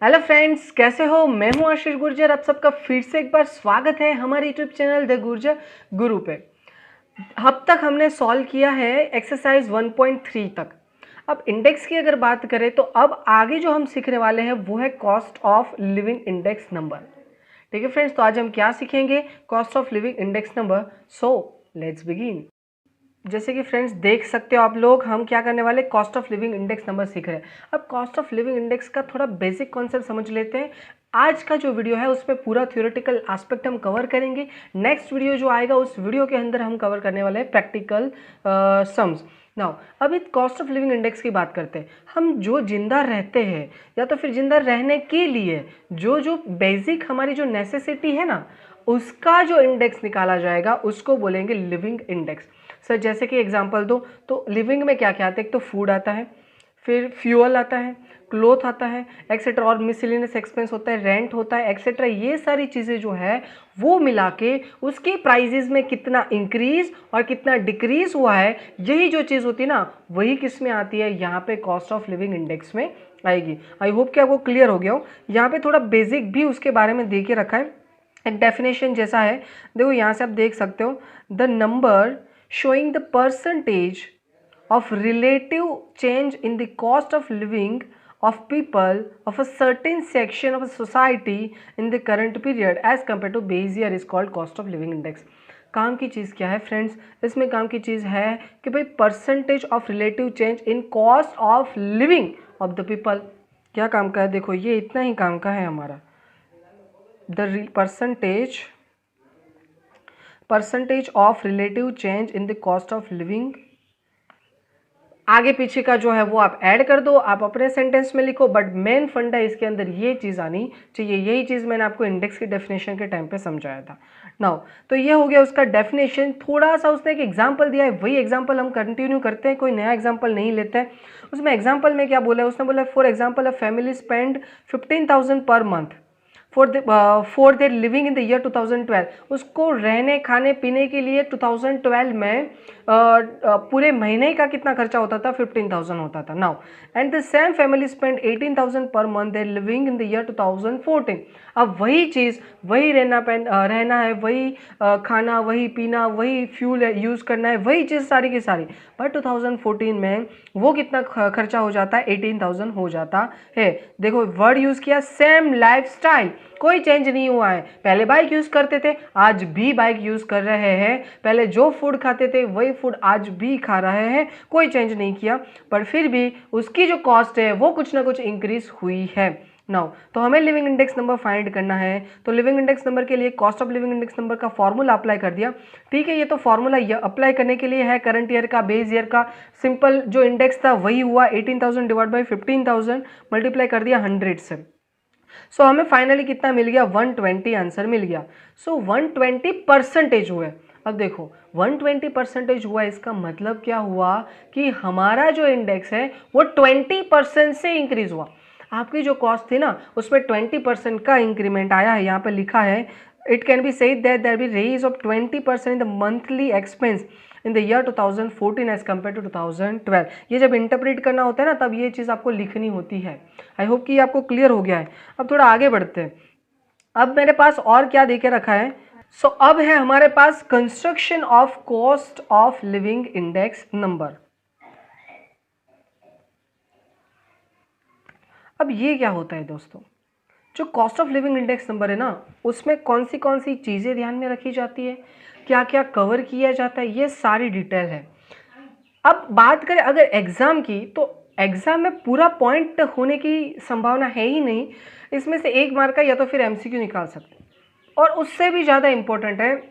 Hello friends, कैसे हो? मैं हूं आशीष गुर्जर। आप सबका फिर से एक बार स्वागत है हमारे यूट्यूब चैनल द गुर्जर गुरु पे। अब तक हमने सॉल्व किया है एक्सरसाइज 1.3 तक। अब इंडेक्स की अगर बात करें तो अब आगे जो हम सीखने वाले हैं वो है cost of living index number. ठीक है फ्रेंड्स, तो आज हम क्या सीखेंगे? Cost of living index number. So let's begin. जैसे कि फ्रेंड्स देख सकते हो आप लोग, हम क्या करने वाले, cost of living index number सीख रहे हैं। अब कॉस्ट ऑफ लिविंग इंडेक्स का थोड़ा बेसिक कॉन्सेप्ट समझ लेते हैं। आज का जो वीडियो है उसमें पूरा थ्योरेटिकल एस्पेक्ट हम कवर करेंगे। नेक्स्ट वीडियो जो आएगा उस वीडियो के अंदर हम कवर करने वाले हैं प्रैक्टिकल सम्स। नाउ अभी कॉस्ट ऑफ लिविंग इंडेक्स की बात करते हैं। हम जो जिंदा रहते हैं या तो फिर जिंदा रहने के लिए जो जो बेसिक हमारी जो नेसेसिटी है ना, उसका जो इंडेक्स निकाला जाएगा उसको बोलेंगे लिविंग इंडेक्स। सर जैसे कि एग्जांपल दो तो लिविंग में क्या क्या आता है? एक तो फूड आता है, फिर फ्यूअल आता है, क्लोथ आता है, एक्सेट्रा, और मिसलिनियस एक्सपेंस होता है, रेंट होता है, एक्सेट्रा। ये सारी चीज़ें जो है वो मिला के उसके प्राइजेज में कितना इंक्रीज और कितना डिक्रीज हुआ है, यही जो चीज़ होती है ना वही किस में आती है? यहाँ पे कॉस्ट ऑफ लिविंग इंडेक्स में आएगी। आई होप कि आपको क्लियर हो गया हो। यहाँ पे थोड़ा बेसिक भी उसके बारे में दे के रखा है, एक डेफिनेशन जैसा है। देखो यहाँ से आप देख सकते हो, the number showing the percentage of relative change in the cost of living of people of a certain section of a society in the current period as compared to base year is called cost of living index। काम की चीज़ क्या है friends? इसमें काम की चीज़ है कि भाई percentage of relative change in cost of living of the people. क्या काम का है? देखो ये इतना ही काम का है हमारा, the percentage of relative change in the cost of living. आगे पीछे का जो है वो आप ऐड कर दो, आप अपने सेंटेंस में लिखो, बट मेन फंडा इसके अंदर ये चीज़ आनी चाहिए। यही चीज़ मैंने आपको इंडेक्स की डेफिनेशन के टाइम पे समझाया था। नाउ तो ये हो गया उसका डेफिनेशन। थोड़ा सा उसने एक एग्जांपल दिया है, वही एग्जांपल हम कंटिन्यू करते हैं, कोई नया एग्जांपल नहीं लेते हैं। उसमें एग्जांपल में क्या बोला है? उसने बोला for example a family spend 15,000 per month for their living in the year 2012। उसको रहने खाने पीने के लिए 2012 में पूरे महीने का कितना खर्चा होता था? 15,000 होता था। Now and the same family spend 18,000 per month their living in the year 2014। अब वही चीज़, वही रहना है, वही खाना, वही पीना, वही फ्यूल यूज़ करना है, वही चीज़ सारी की सारी, पर 2014 में वो कितना खर्चा हो जाता है? 18,000 हो जाता है। देखो वर्ड यूज़ किया, सेम लाइफ स्टाइल, कोई चेंज नहीं हुआ है। पहले बाइक यूज़ करते थे, आज भी बाइक यूज़ कर रहे हैं। पहले जो फूड खाते थे वही फूड आज भी खा रहे हैं, कोई चेंज नहीं किया, पर फिर भी उसकी जो कॉस्ट है वो कुछ ना कुछ इंक्रीज हुई है। नाउ तो हमें लिविंग इंडेक्स नंबर फाइंड करना है, तो लिविंग इंडेक्स नंबर के लिए cost of living index number का फॉर्मूला अप्लाई कर दिया। ठीक है, ये तो फॉर्मूला अप्लाई करने के लिए है करंट ईयर का, बेस ईयर का। सिंपल जो इंडेक्स था वही हुआ, 18,000 डिवाइड बाई 15,000 मल्टीप्लाई कर दिया 100 से। सो हमें फाइनली कितना मिल गया? 120 आंसर मिल गया। सो 120% हुए। अब देखो 120% हुआ, इसका मतलब क्या हुआ कि हमारा जो इंडेक्स है वो 20% से इंक्रीज हुआ। आपकी जो कॉस्ट थी ना उसमें 20% का इंक्रीमेंट आया है। यहाँ पर लिखा है it can be said that there be raise of 20% in the monthly expense in the year 2014 as compare to 2012। ये जब इंटरप्रेट करना होता है ना तब ये चीज़ आपको लिखनी होती है। आई होप कि ये आपको क्लियर हो गया है। अब थोड़ा आगे बढ़ते हैं। अब मेरे पास और क्या देके रखा है? सो अब है हमारे पास construction of cost of living index number. अब ये क्या होता है दोस्तों? जो cost of living index number है ना, उसमें कौन सी चीज़ें ध्यान में रखी जाती है, क्या क्या कवर किया जाता है, ये सारी डिटेल है। अब बात करें अगर एग्ज़ाम की, तो एग्ज़ाम में पूरा पॉइंट होने की संभावना है ही नहीं। इसमें से 1 मार्क का या तो फिर एमसीक्यू निकाल सकते हैं, और उससे भी ज़्यादा इम्पोर्टेंट है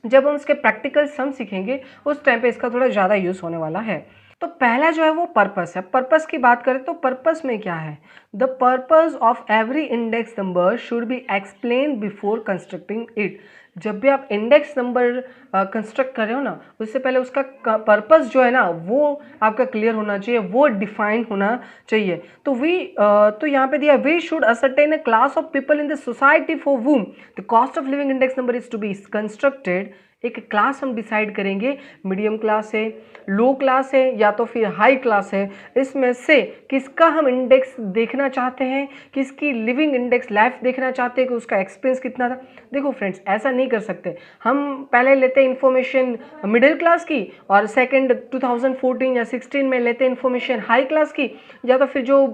जब हम उसके प्रैक्टिकल सम सीखेंगे उस टाइम पे इसका थोड़ा ज़्यादा यूज़ होने वाला है। तो पहला जो है वो पर्पस है। पर्पस की बात करें तो पर्पस में क्या है? The purpose of every index number should be explain before constructing it. जब भी आप इंडेक्स नंबर कंस्ट्रक्ट कर रहे हो ना, उससे पहले उसका पर्पस जो है ना वो आपका क्लियर होना चाहिए, वो डिफाइन होना चाहिए। तो यहाँ पे दिया we should ascertain a class of people in the society for whom the cost of living index number is to be constructed एक क्लास हम डिसाइड करेंगे, मीडियम क्लास है, लो क्लास है या तो फिर हाई क्लास है, इसमें से किसका हम इंडेक्स देखना चाहते हैं, किसकी लिविंग इंडेक्स लाइफ देखना चाहते हैं कि उसका एक्सपेंस कितना था। देखो फ्रेंड्स, ऐसा नहीं कर सकते। हम पहले लेते हैं इन्फॉर्मेशन मिडिल क्लास की और सेकंड 2014 या 16 में लेते हैं इन्फॉर्मेशन हाई क्लास की, या तो फिर जो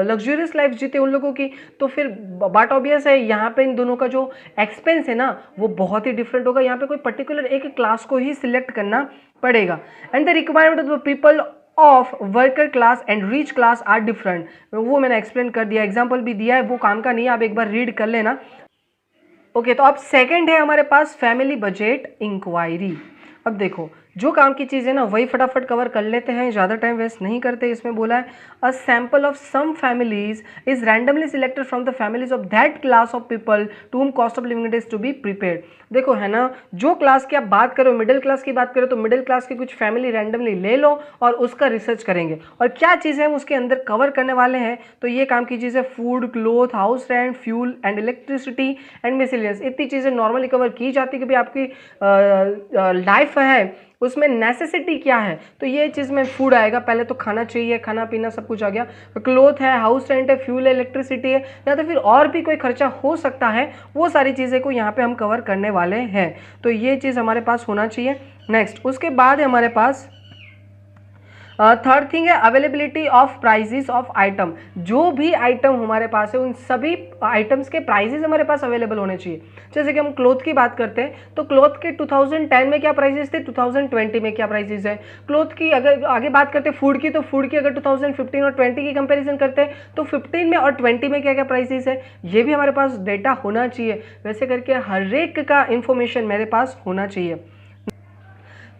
लग्जरियस लाइफ जीते उन लोगों की। तो फिर बात ऑब्वियस है, यहाँ पे इन दोनों का जो एक्सपेंस है ना वो बहुत ही डिफरेंट होगा। यहाँ पे कोई पर्टिकुलर एक क्लास को ही सिलेक्ट करना पड़ेगा। And the requirement of the people of worker class and rich class are different, वो मैंने एक्सप्लेन कर दिया, एग्जाम्पल भी दिया है, वो काम का नहीं है, आप एक बार रीड कर लेना। ओके, तो अब सेकंड है हमारे पास फैमिली बजट इंक्वायरी। अब देखो, जो काम की चीज़ है ना वही फटाफट कवर कर लेते हैं, ज़्यादा टाइम वेस्ट नहीं करते। इसमें बोला है a sample of some families is randomly selected from the families of that class of people to whom cost of living is to be prepaid. देखो है ना, जो क्लास की आप बात करो, मिडिल क्लास की बात करो, तो मिडिल क्लास की कुछ फैमिली रैंडमली ले लो और उसका रिसर्च करेंगे और क्या चीज़ें हम उसके अंदर कवर करने वाले हैं। तो ये काम की चीज़ें food, cloth, house rent, fuel and electricity and miscellaneous, इतनी चीज़ें नॉर्मली कवर की जाती है कि भाई आपकी लाइफ है उसमें नेसेसिटी क्या है। तो ये चीज़ में फूड आएगा, पहले तो खाना चाहिए, खाना पीना सब कुछ आ गया। क्लोथ है, हाउस रेंट है, फ्यूल है, इलेक्ट्रिसिटी है, या तो फिर और भी कोई खर्चा हो सकता है, वो सारी चीज़ें को यहाँ पे हम कवर करने वाले हैं। तो ये चीज़ हमारे पास होना चाहिए। नेक्स्ट, उसके बाद है हमारे पास थर्ड थिंग है availability of prices of item. जो भी आइटम हमारे पास है उन सभी आइटम्स के प्राइजेस हमारे पास अवेलेबल होने चाहिए। जैसे कि हम क्लोथ की बात करते हैं तो क्लोथ के 2010 में क्या प्राइजेस थे, 2020 में क्या प्राइजेस है। क्लोथ की अगर आगे बात करते हैं फूड की, तो फूड की अगर 2015 और 20 की कंपैरिजन करते हैं तो 15 में और 20 में क्या क्या प्राइजेस है, ये भी हमारे पास डेटा होना चाहिए। वैसे करके हर एक का इंफॉर्मेशन मेरे पास होना चाहिए।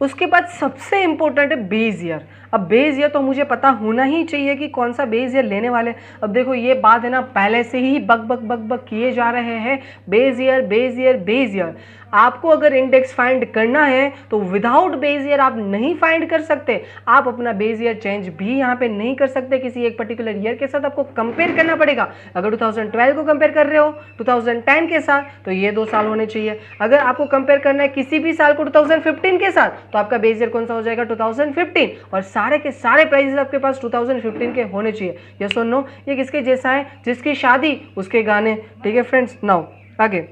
उसके बाद सबसे इंपॉर्टेंट है बेस ईयर। अब बेस ईयर तो मुझे पता होना ही चाहिए कि कौन सा बेस ईयर लेने वाले। अब देखो ये बात है ना, पहले से ही बक बक बक बक किए जा रहे हैं, base year base year base year. आपको अगर इंडेक्स फाइंड करना है तो विदाउट बेस ईयर आप नहीं फाइंड कर सकते। आप अपना बेस ईयर चेंज भी यहाँ पे नहीं कर सकते किसी एक पर्टिकुलर ईयर के साथ, आपको कंपेयर करना पड़ेगा। अगर 2012 को कंपेयर कर रहे हो 2010 के साथ तो ये 2 साल होने चाहिए। अगर आपको कंपेयर करना है किसी भी साल को 2015 के साथ तो आपका बेस ईयर कौन सा हो जाएगा, 2015, और सारे के सारे प्राइजेस आपके पास 2015 के होने चाहिए। यस और नो, ये किसके जैसा है, जिसकी शादी उसके गाने। ठीक है फ्रेंड्स, नाउ आगे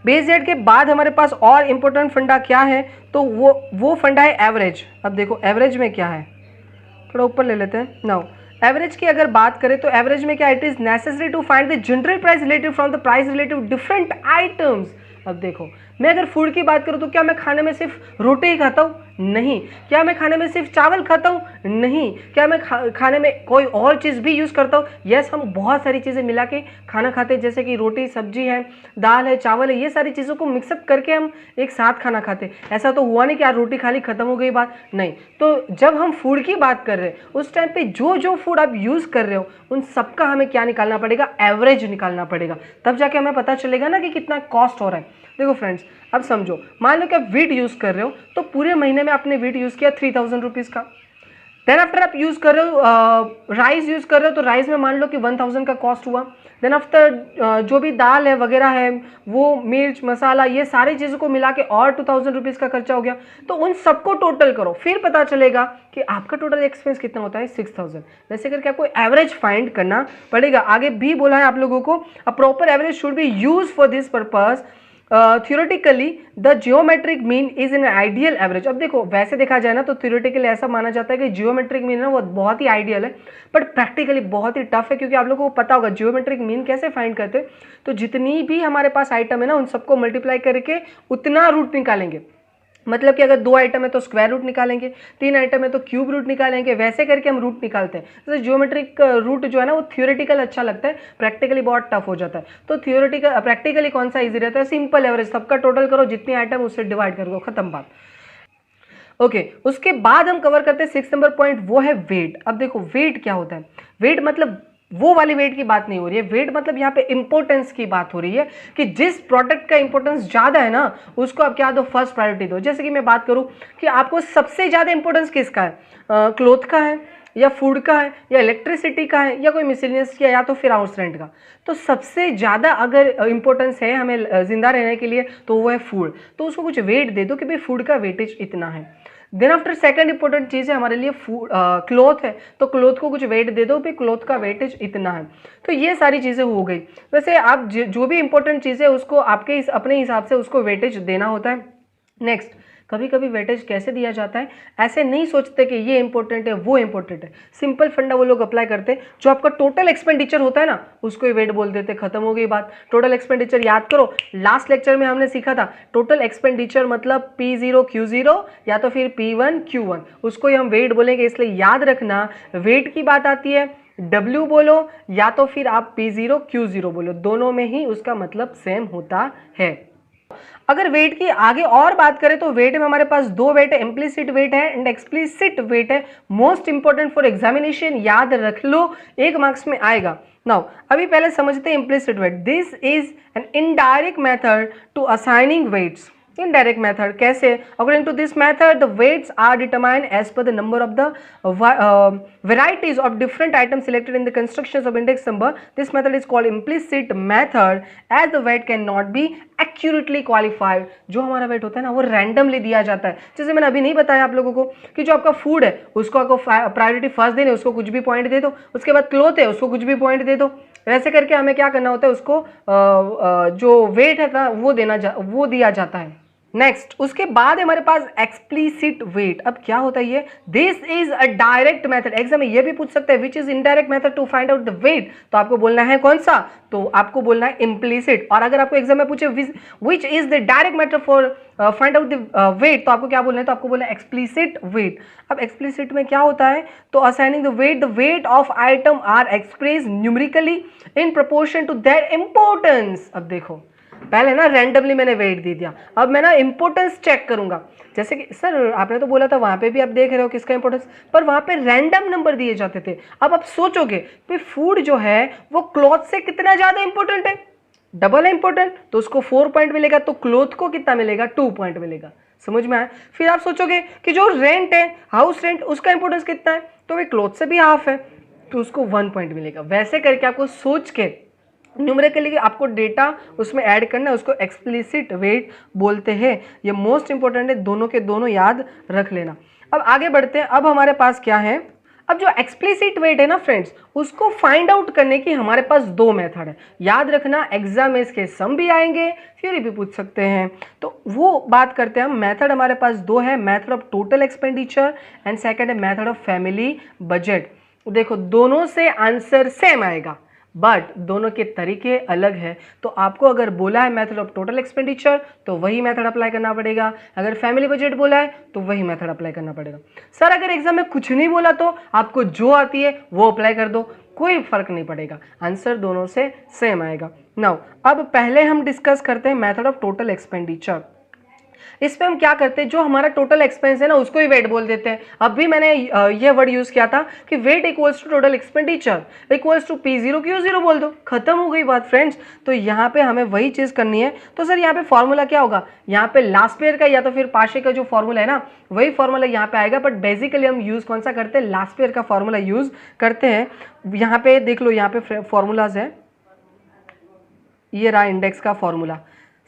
बेस ईयर के बाद हमारे पास और इंपॉर्टेंट फंडा क्या है, तो वो फंडा है एवरेज। अब देखो एवरेज में क्या है, थोड़ा ऊपर ले लेते हैं। नाउ एवरेज की अगर बात करें तो एवरेज में क्या, it is necessary to find the general price relative from the price relative different items. अब देखो मैं अगर फूड की बात करूं तो क्या मैं खाने में सिर्फ रोटी ही खाता हूं, नहीं। क्या मैं खाने में सिर्फ चावल खाता हूं, नहीं। क्या मैं खाने में कोई और चीज़ भी यूज़ करता हूं, यस। हम बहुत सारी चीज़ें मिला के खाना खाते हैं, जैसे कि रोटी, सब्जी है, दाल है, चावल है, ये सारी चीज़ों को मिक्सअप करके हम एक साथ खाना खाते हैं। ऐसा तो हुआ नहीं कि यार रोटी खाली खत्म हो गई बात, नहीं। तो जब हम फूड की बात कर रहे हैं उस टाइम पे जो जो फूड आप यूज़ कर रहे हो उन सबका हमें क्या निकालना पड़ेगा, एवरेज निकालना पड़ेगा, तब जाके हमें पता चलेगा ना कि कितना कॉस्ट हो रहा है। देखो फ्रेंड्स, अब समझो, मान लो कि आप वीट यूज़ कर रहे हो तो पूरे महीने में आपने वीट यूज़ किया 3000 रुपीज़ का। देन आफ्टर आप यूज़ कर रहे हो राइस यूज़ कर रहे हो तो राइस में मान लो कि 1000 का कॉस्ट हुआ। देन आफ्टर जो भी दाल है वगैरह है, वो मिर्च मसाला, ये सारी चीज़ों को मिला के और 2000 रुपीज़ का खर्चा हो गया। तो उन सबको टोटल करो, फिर पता चलेगा कि आपका टोटल एक्सपेंस कितना होता है, 6000। वैसे करके आपको एवरेज फाइंड करना पड़ेगा। आगे भी बोला है आप लोगों को, a proper average should be use for this purpose. Theoretically the geometric mean is an ideal average. अब देखो वैसे देखा जाए ना तो थियोरेटिकली ऐसा माना जाता है कि जियोमेट्रिक मीन है वो बहुत ही आइडियल है, बट प्रैक्टिकली बहुत ही टफ है, क्योंकि आप लोगों को पता होगा जियोमेट्रिक मीन कैसे फाइंड करते हैं। तो जितनी भी हमारे पास आइटम है ना उन सबको मल्टीप्लाई करके उतना रूट निकालेंगे। मतलब कि अगर 2 आइटम है तो स्क्वायर रूट निकालेंगे, 3 आइटम है तो क्यूब रूट निकालेंगे, वैसे करके हम रूट निकालते हैं। जैसे जियोमेट्रिक रूट जो है ना वो थियोरेटिकल अच्छा लगता है, प्रैक्टिकली बहुत टफ हो जाता है। तो थियोरेटिकल प्रैक्टिकली कौन सा इजी रहता है, सिंपल एवरेज, सबका टोटल करो, जितनी आइटम उससे डिवाइड करो, खत्म बात। ओके, उसके बाद हम कवर करते हैं 6 नंबर पॉइंट, वो है वेट। अब देखो वेट क्या होता है, वेट मतलब वो वाली वेट की बात नहीं हो रही है, वेट मतलब यहाँ पे इंपॉर्टेंस की बात हो रही है कि जिस प्रोडक्ट का इंपॉर्टेंस ज़्यादा है ना उसको आप क्या दो, फर्स्ट प्रायोरिटी दो। जैसे कि मैं बात करूँ कि आपको सबसे ज़्यादा इंपॉर्टेंस किसका है, क्लोथ का है, या फूड का है या इलेक्ट्रिसिटी का है या कोई मिसलेनियस या तो फिर हाउस रेंट का। तो सबसे ज़्यादा अगर इंपॉर्टेंस है हमें जिंदा रहने के लिए तो वो है फूड, तो उसको कुछ वेट दे दो कि भाई फूड का वेटेज इतना है। देन आफ्टर सेकंड इंपॉर्टेंट चीज़ है हमारे लिए फूड, क्लॉथ है, तो क्लॉथ को कुछ वेट दे दो भी क्लॉथ का वेटेज इतना है। तो ये सारी चीज़ें हो गई। वैसे आप जो भी इंपॉर्टेंट चीज़ है उसको आपके अपने हिसाब से उसको वेटेज देना होता है। नेक्स्ट, कभी कभी वेटेज कैसे दिया जाता है, ऐसे नहीं सोचते कि ये इंपॉर्टेंट है वो इंपॉर्टेंट है। सिंपल फंडा वो लोग अप्लाई करते हैं, जो आपका टोटल एक्सपेंडिचर होता है ना उसको ही वेट बोल देते, खत्म हो गई बात। टोटल एक्सपेंडिचर याद करो, लास्ट लेक्चर में हमने सीखा था टोटल एक्सपेंडिचर मतलब P0 Q0 या तो फिर P1 Q1, उसको ही हम वेट बोलेंगे। इसलिए याद रखना वेट की बात आती है W बोलो या तो फिर आप P0 Q0 बोलो, दोनों में ही उसका मतलब सेम होता है। अगर वेट की आगे और बात करें तो वेट में हमारे पास दो वेट है, इम्प्लिसिट वेट है एंड एक्सप्लिसिट वेट है। मोस्ट इंपॉर्टेंट फॉर एग्जामिनेशन, याद रख लो, 1 मार्क्स में आएगा। नाउ अभी पहले समझते हैं implicit weight. This is an indirect method to assigning weights. Indirect method कैसे? According to this method the weights are determined as per the number of the varieties of different items selected in the constructions of index number. This method is called implicit method as the weight cannot be accurately qualified. जो हमारा wait होता है ना वो randomly दिया जाता है। जैसे मैंने अभी नहीं बताया आप लोगों को कि जो आपका फूड है उसको आपको प्रायोरिटी फर्स्ट देने, उसको कुछ भी पॉइंट दे दो, उसके बाद क्लॉथ है उसको कुछ भी पॉइंट दे दो। ऐसे करके हमें क्या करना होता है, उसको जो वेट है वो दिया जाता है। नेक्स्ट, उसके बाद हमारे पास एक्सप्लिसिट वेट। अब क्या होता है ये? This is a direct method. Exam में ये भी पूछ सकते हैं which is indirect method to find out the weight, तो आपको बोलना है कौन सा? तो आपको बोलना है इम्प्लिसिट। और अगर आपको एग्जाम में पूछे which is the direct method for find out the weight, तो आपको क्या बोलना है? तो आपको बोलना है एक्सप्लिसिट वेट। अब एक्सप्लिसिट में क्या होता है? तो assigning the weight of item are express numerically in proportion to their importance. अब देखो, पहले ना रैंडमली मैंने वेट दे दिया, अब मैं ना इंपॉर्टेंस चेक करूंगा। जैसे कि सर आपने तो बोला था वहां पे भी आप देख रहे हो किसका इंपॉर्टेंस, पर वहां पे रैंडम नंबर दिए जाते थे। अब आप सोचोगे कि फूड जो है वो क्लॉथ से कितना ज्यादा इंपॉर्टेंट है, डबल है इंपॉर्टेंट, तो उसको 4 पॉइंट मिलेगा, तो क्लॉथ को कितना मिलेगा? 2 पॉइंट मिलेगा। समझ में आया? फिर आप सोचोगे कि जो रेंट है, हाउस रेंट, उसका इंपॉर्टेंस कितना है, तो वे क्लॉथ से भी हाफ है, तो उसको 1 पॉइंट मिलेगा। वैसे करके आपको सोच के न्यूमेरिकली आपको डेटा उसमें ऐड करना है, उसको एक्सप्लिसिट वेट बोलते हैं। ये मोस्ट इंपॉर्टेंट है, दोनों के दोनों याद रख लेना। अब आगे बढ़ते हैं। अब हमारे पास क्या है? अब जो एक्सप्लिसिट वेट है ना फ्रेंड्स, उसको फाइंड आउट करने की हमारे पास 2 मेथड है। याद रखना, एग्जाम में इसके सम भी आएंगे, थ्योरी भी पूछ सकते हैं, तो वो बात करते हैं हम। मेथड हमारे पास 2 है, method of total expenditure and second है मेथड ऑफ फैमिली बजट। देखो दोनों से आंसर सेम आएगा बट दोनों के तरीके अलग है। तो आपको अगर बोला है मेथड ऑफ टोटल एक्सपेंडिचर तो वही मेथड अप्लाई करना पड़ेगा, अगर फैमिली बजट बोला है तो वही मेथड अप्लाई करना पड़ेगा। सर अगर एग्जाम में कुछ नहीं बोला तो आपको जो आती है वो अप्लाई कर दो, कोई फर्क नहीं पड़ेगा, आंसर दोनों से सेम आएगा। नाउ अब पहले हम डिस्कस करते हैं मेथड ऑफ टोटल एक्सपेंडिचर। इसमें हम क्या करते हैं, जो हमारा टोटल एक्सपेंस है ना उसको ही वेट बोल देते हैं। अब भी मैंने ये वर्ड यूज किया था कि weight equals to total expenditure equals to P0 Q0 बोल दो, खत्म हो गई बात फ्रेंड्स। तो यहाँ पे हमें वही चीज करनी है। तो सर यहाँ पे फॉर्मूला क्या होगा? यहाँ पे लास्ट पेयर का या तो फिर पाशे का जो फॉर्मूला है ना वही फॉर्मूला यहाँ पे आएगा, बट बेसिकली हम यूज कौन सा करते हैं? लास्ट पेयर का फॉर्मूला यूज करते हैं। यहाँ पे देख लो, यहाँ पे फॉर्मूलाज है, ये रहा इंडेक्स का formula,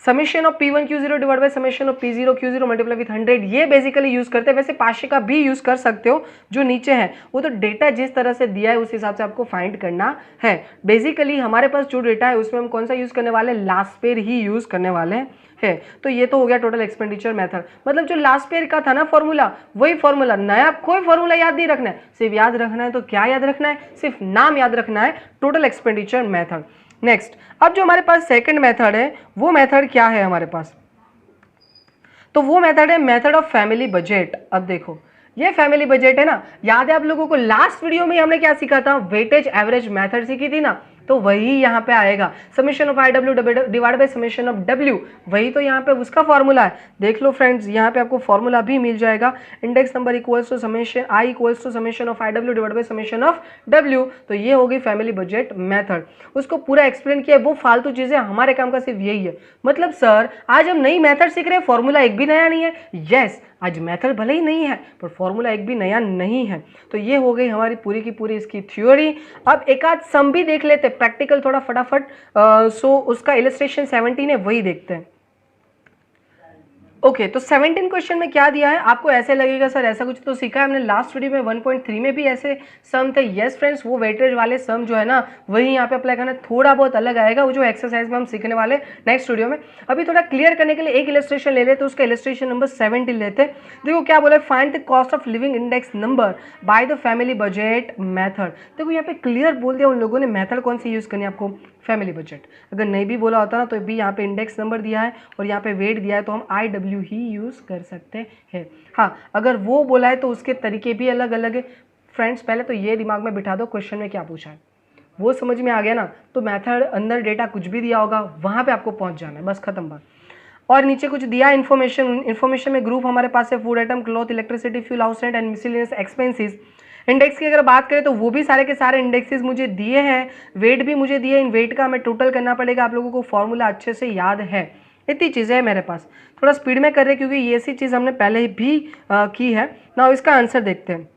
summation of P1 Q0 divide by summation of P0 Q0 multiply with 100। ये बेसिकली यूज करते हैं। वैसे पाशे का भी यूज कर सकते हो, जो नीचे है वो तो डेटा जिस तरह से दिया है उस हिसाब से आपको फाइंड करना है। बेसिकली हमारे पास जो डेटा है उसमें हम कौन सा यूज करने वाले हैं? लास्ट पेयर ही यूज करने वाले हैं। तो ये तो हो गया टोटल एक्सपेंडिचर मेथड, मतलब जो लास्ट पेयर का था ना फॉर्मूला वही फॉर्मूला, नया कोई फॉर्मूला याद नहीं रखना है। सिर्फ याद रखना है तो क्या याद रखना है? सिर्फ नाम याद रखना है, टोटल एक्सपेंडिचर मेथड। नेक्स्ट, अब जो हमारे पास सेकंड मेथड है वो मेथड क्या है हमारे पास? तो वो मेथड है मेथड ऑफ फैमिली बजट। अब देखो ये फैमिली बजट है ना, याद है आप लोगों को लास्ट वीडियो में हमने क्या सीखा था? वेटेज एवरेज मेथड सीखी थी ना। तो वही यहाँ पे आएगा, summation of IW divide by summation of W, वही तो यहाँ पे उसका फॉर्मूला है। देख लो फ्रेंड्स, यहाँ पे आपको फॉर्मूला भी मिल जाएगा, index number equals to summation I equals to summation of IW divide by summation of W। तो ये हो गई फैमिली बजट मेथड। उसको पूरा एक्सप्लेन किया, वो फालतू चीजें, हमारे काम का सिर्फ यही है। मतलब सर आज हम नई मेथड सीख रहे हैं, फॉर्मूला एक भी नया नहीं है। यस, आज मेथड भले ही नहीं है पर फॉर्मूला एक भी नया नहीं है। तो ये हो गई हमारी पूरी की पूरी इसकी थ्योरी। अब एक आध सम भी देख लेते, प्रैक्टिकल थोड़ा फटाफट। सो उसका इलस्ट्रेशन 17 है, वही देखते हैं। ओके, तो 17 क्वेश्चन में क्या दिया है, आपको ऐसे लगेगा सर ऐसा कुछ तो सीखा है हमने लास्ट वीडियो में 1.3 में भी ऐसे सम थे। यस फ्रेंड्स, वो वेटेज वाले सम जो है ना वही यहाँ पे अप्लाई करना, थोड़ा बहुत अलग आएगा वो जो एक्सरसाइज में हम सीखने वाले नेक्स्ट वीडियो में। अभी थोड़ा क्लियर करने के लिए एक इलस्ट्रेशन ले लेते, उसका इलस्ट्रेशन नंबर 17 लेते। देखो क्या बोला, find the cost of living index number by the family budget method. देखो यहाँ पे क्लियर बोल दिया उन लोगों ने, मेथड कौन सी यूज करनी है आपको, फैमिली बजट। अगर नहीं भी बोला होता ना तो भी यहाँ पे इंडेक्स नंबर दिया है और यहाँ पे वेट दिया है तो हम IW ही यूज़ कर सकते हैं। हाँ, अगर वो बोला है तो उसके तरीके भी अलग अलग है। फ्रेंड्स पहले तो ये दिमाग में बिठा दो, क्वेश्चन में क्या पूछा है वो समझ में आ गया ना, तो मेथड अंदर डेटा कुछ भी दिया होगा वहाँ पे आपको पहुँच जाना है, बस खत्म बात। और नीचे कुछ दिया इन्फॉर्मेशन में ग्रुप हमारे पास है food item, cloth, electricity, fuel, house rent and miscellaneous expenses. Index की अगर बात करें तो वो भी सारे के सारे इंडेक्सेस मुझे दिए हैं, वेट भी मुझे दिए, इन वेट का हमें टोटल करना पड़ेगा। आप लोगों को फॉर्मूला अच्छे से याद है, इतनी चीज़ें हैं मेरे पास। थोड़ा स्पीड में कर रहे क्योंकि ये सी चीज़ हमने पहले भी की है ना। इसका आंसर देखते हैं।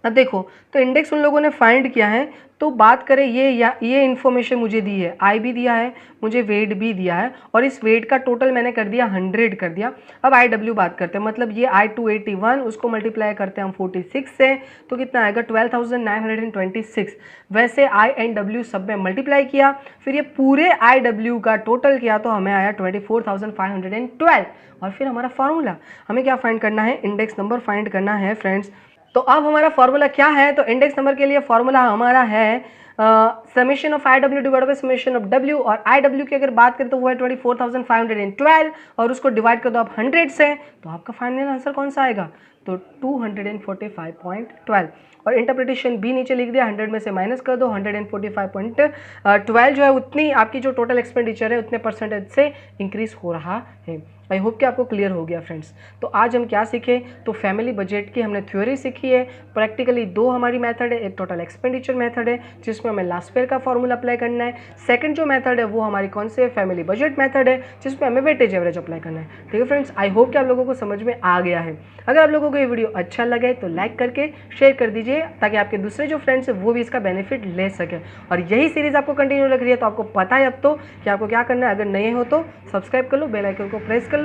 अब देखो तो इंडेक्स उन लोगों ने फाइंड किया है, तो बात करें ये इन्फॉर्मेशन मुझे दी है, आई भी दिया है, मुझे वेट भी दिया है और इस वेट का टोटल मैंने कर दिया 100 कर दिया। अब IW बात करते हैं, मतलब ये I281 उसको मल्टीप्लाई करते हैं हम 46 से तो कितना आएगा 12,926। वैसे I एंड W सब में मल्टीप्लाई किया, फिर ये पूरे IW का टोटल किया तो हमें आया 24,512। और फिर हमारा फॉर्मूला, हमें क्या फाइंड करना है, इंडेक्स नंबर फाइंड करना है फ्रेंड्स। तो अब हमारा फॉर्मूला क्या है, तो इंडेक्स नंबर के लिए फॉर्मूला हमारा है summation of IW divide by summation of W। और IW की अगर बात करें तो वो है 24,512 और उसको डिवाइड कर दो आप 100 से, तो आपका फाइनल आंसर कौन सा आएगा, तो 245.12। और इंटरप्रिटेशन भी नीचे लिख दिया, 100 में से माइनस कर दो, 145.12 जो है उतनी आपकी जो टोटल एक्सपेंडिचर है उतने परसेंटेज से इंक्रीज हो रहा है। आई होप कि आपको क्लियर हो गया फ्रेंड्स। तो आज हम क्या सीखे, तो फैमिली बजट की हमने थ्योरी सीखी है, प्रैक्टिकली दो हमारी मेथड है, एक टोटल एक्सपेंडिचर मेथड है जिसमें हमें लास्ट पेयर का फॉर्मूला अप्लाई करना है, सेकंड जो मेथड है वो हमारी कौन से फैमिली बजट मेथड है जिसमें हमें वेटेज एवरेज अप्लाई करना है। ठीक है फ्रेंड्स, आई होप कि आप लोगों को समझ में आ गया है। अगर आप लोगों को ये वीडियो अच्छा लगे तो लाइक करके शेयर कर दीजिए ताकि आपके दूसरे जो फ्रेंड्स हैं वो भी इसका बेनिफिट ले सकें। और यही सीरीज आपको कंटिन्यू लग रही है तो आपको पता है अब तो कि आपको क्या करना है। अगर नए हो तो सब्सक्राइब कर लो, बेल आइकन को प्रेस कर लो।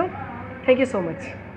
Thank you so much.